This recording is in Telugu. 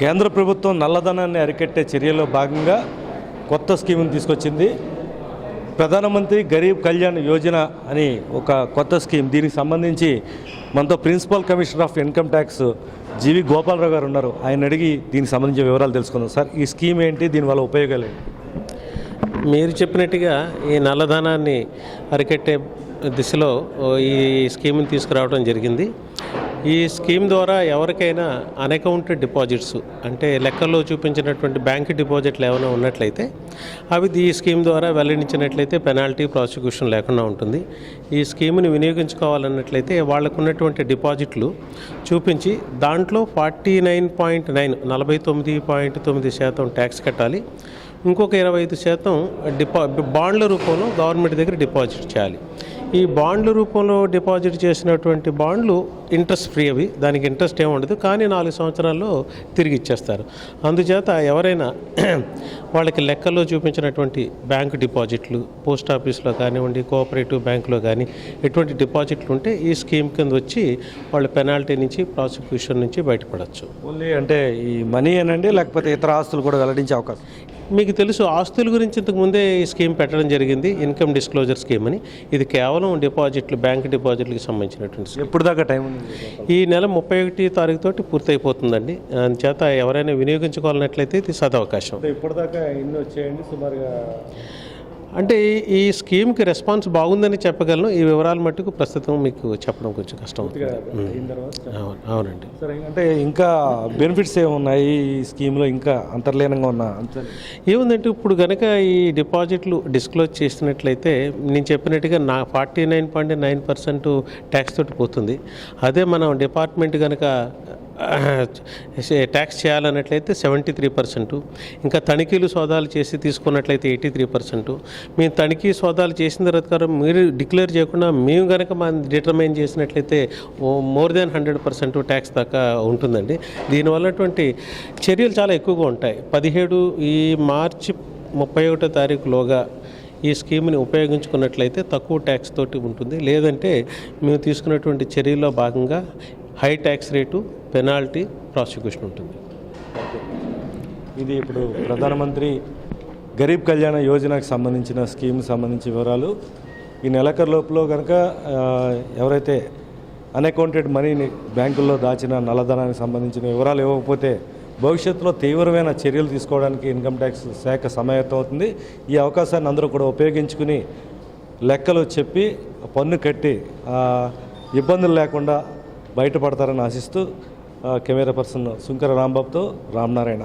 కేంద్ర ప్రభుత్వం నల్లధనాన్ని అరికట్టే చర్యలో భాగంగా కొత్త స్కీమ్ని తీసుకొచ్చింది. ప్రధానమంత్రి గరీబ్ కళ్యాణ్ యోజన అని ఒక కొత్త స్కీమ్. దీనికి సంబంధించి మనతో principal commissioner of income tax G V Gopalarao గారు ఉన్నారు. ఆయన అడిగి దీనికి సంబంధించిన వివరాలు తెలుసుకుందాం. సార్, ఈ స్కీమ్ ఏంటి, దీనివల్ల ఉపయోగాలు ఏంటి? మీరు చెప్పినట్టుగా ఈ నల్లధనాన్ని అరికట్టే దిశలో ఈ స్కీమ్ని తీసుకురావడం జరిగింది. ఈ స్కీమ్ ద్వారా ఎవరికైనా అన్అకౌంటెడ్ డిపాజిట్స్ అంటే లెక్కల్లో చూపించినటువంటి బ్యాంక్ డిపాజిట్లు ఏమైనా ఉన్నట్లయితే అవి ఈ స్కీమ్ ద్వారా వెల్లడించినట్లయితే పెనాల్టీ ప్రాసిక్యూషన్ లేకుండా ఉంటుంది. ఈ స్కీమ్ని వినియోగించుకోవాలన్నట్లయితే వాళ్ళకు ఉన్నటువంటి డిపాజిట్లు చూపించి దాంట్లో 49.9% ట్యాక్స్ కట్టాలి. ఇంకొక 25% బాండ్ల రూపంలో గవర్నమెంట్ దగ్గర డిపాజిట్ చేయాలి. ఈ బాండ్ల రూపంలో డిపాజిట్ చేసినటువంటి బాండ్లు ఇంట్రెస్ట్ ఫ్రీ, అవి దానికి ఇంట్రెస్ట్ ఏమి ఉండదు, కానీ 4 సంవత్సరాల్లో తిరిగి ఇచ్చేస్తారు. అందుచేత ఎవరైనా వాళ్ళకి లెక్కల్లో చూపించినటువంటి బ్యాంకు డిపాజిట్లు పోస్ట్ ఆఫీస్లో కానివ్వండి, కోఆపరేటివ్ బ్యాంకులో కానీ ఎటువంటి డిపాజిట్లు ఉంటే ఈ స్కీమ్ కింద వచ్చి వాళ్ళ పెనాల్టీ నుంచి ప్రాసిక్యూషన్ నుంచి బయటపడవచ్చు. ఓన్లీ అంటే ఈ మనీ అనండి, లేకపోతే ఇతర ఆస్తులు కూడా వెల్లడించే అవకాశం? మీకు తెలుసు, ఆస్తుల గురించి ఇంతకుముందే ఈ స్కీమ్ పెట్టడం జరిగింది, ఇన్కమ్ డిస్క్లోజర్ స్కీమ్ అని. ఇది కేవలం డిపాజిట్లు, బ్యాంక్ డిపాజిట్లకు సంబంధించినటువంటి స్కీమ్. ఎప్పుడు దాకా టైం ఉంది? ఈ నెల 31 తారీఖు తోటి పూర్తయిపోతుందండి. అందుచేత ఎవరైనా వినియోగించుకోవాలన్నట్లయితే ఇది సదవకాశం. ఇప్పటిదాకా ఎన్ని వచ్చాయండి సుమారుగా? అంటే ఈ స్కీమ్కి రెస్పాన్స్ బాగుందని చెప్పగలను. ఈ వివరాలు మట్టుకు ప్రస్తుతం మీకు చెప్పడం కొంచెం కష్టం అవుతుంది. అవునండి. సరే, అంటే ఇంకా బెనిఫిట్స్ ఏమున్నాయి ఈ స్కీమ్లో, ఇంకా అంతర్లీనంగా ఉన్న ఏముందంటే ఇప్పుడు కనుక ఈ డిపాజిట్లు డిస్క్లోజ్ చేసినట్లయితే నేను చెప్పినట్టుగా 49.9% ట్యాక్స్ తోటి పోతుంది. అదే మనం డిపార్ట్మెంట్ కనుక ట్యాక్స్ చేయాలన్నట్లయితే 73%, ఇంకా తనిఖీలు సోదాలు చేసి తీసుకున్నట్లయితే 83%. మేము తనిఖీ సోదాలు చేసిన తర్వాత మీరు డిక్లేర్ చేయకుండా మేము కనుక మనం డిటర్మైన్ చేసినట్లయితే మోర్ దాన్ 100% ట్యాక్స్ దాకా ఉంటుందండి. దీనివల్లటువంటి చర్యలు చాలా ఎక్కువగా ఉంటాయి. ఈ మార్చి 31వ తారీఖులోగా ఈ స్కీమ్ని ఉపయోగించుకున్నట్లయితే తక్కువ ట్యాక్స్ తోటి ఉంటుంది. లేదంటే మేము తీసుకున్నటువంటి చర్యల్లో భాగంగా high tax rate, penalty, prosecution ఉంటుంది. ఇది ఇప్పుడు ప్రధానమంత్రి గరీబ్ కళ్యాణ యోజనకు సంబంధించిన స్కీమ్కి సంబంధించిన వివరాలు. ఈ నెలాఖరు లోపల కనుక ఎవరైతే అన్అకౌంటెడ్ మనీని బ్యాంకుల్లో దాచిన నల్లధనానికి సంబంధించిన వివరాలు ఇవ్వకపోతే భవిష్యత్తులో తీవ్రమైన చర్యలు తీసుకోవడానికి ఇన్కమ్ ట్యాక్స్ శాఖ సమాయత్తం అవుతుంది. ఈ అవకాశాన్ని అందరూ కూడా ఉపయోగించుకుని లెక్కలు చెప్పి పన్ను కట్టి ఇబ్బందులు లేకుండా బయటపడతారని ఆశిస్తూ కెమెరా పర్సన్ సుంకర రాంబాబుతో రామనారాయణ.